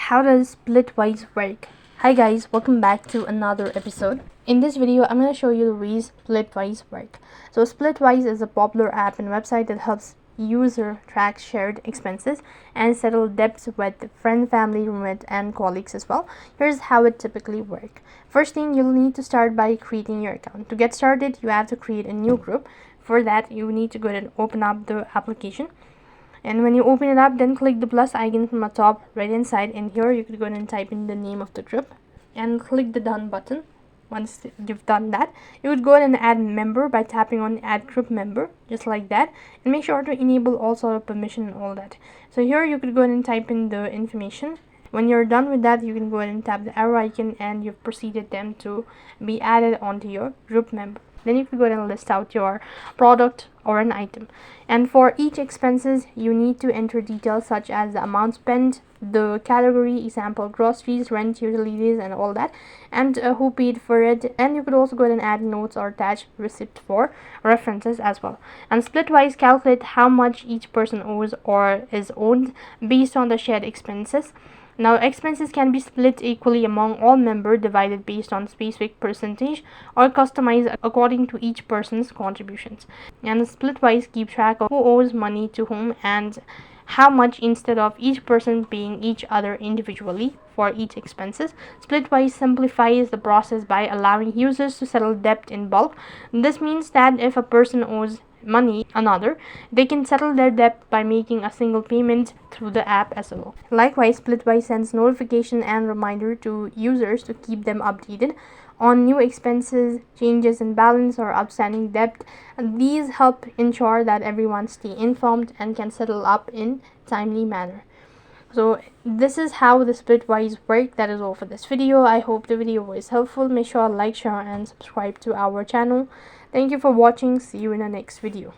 How does Splitwise work? Hi guys, welcome back to another episode. In this video, I'm going to show you the ways Splitwise work. So Splitwise is a popular app and website that helps user track shared expenses and settle debts with friends, family, roommate, and colleagues as well. Here's how it typically works. First thing, you'll need to start by creating your account. To get started, you have to create a new group. For that, you need to go ahead and open up the application. And when you open it up, then click the plus icon from the top right hand side, and here you could go ahead and type in the name of the group and click the done button. Once you've done that, you would go ahead and add member by tapping on add group member, just like that, and make sure to enable all sort of permission and all that. So here you could go ahead and type in the information. When you're done with that, you can go ahead and tap the arrow icon and you've proceeded them to be added onto your group member. Then you can go ahead and list out your product or an item, and for each expenses you need to enter details such as the amount spent, the category, example groceries, rent, utilities, and all that, and who paid for it. And you could also go ahead and add notes or attach receipt for references as well. And Splitwise calculate how much each person owes or is owed based on the shared expenses. Now, expenses can be split equally among all members, divided based on specific percentage, or customized according to each person's contributions. And Splitwise keep track of who owes money to whom and how much, instead of each person paying each other individually for each expenses. Splitwise simplifies the process by allowing users to settle debt in bulk. This means that if a person owes money another, they can settle their debt by making a single payment through the app as well. Likewise, Splitwise sends notification and reminder to users to keep them updated on new expenses, changes in balance, or outstanding debt. And these help ensure that everyone stay informed and can settle up in timely manner. So this is how the Splitwise work. That is all for this video. I hope the video was helpful. Make sure to like, share, and subscribe to our channel. Thank you for watching. See you in the next video.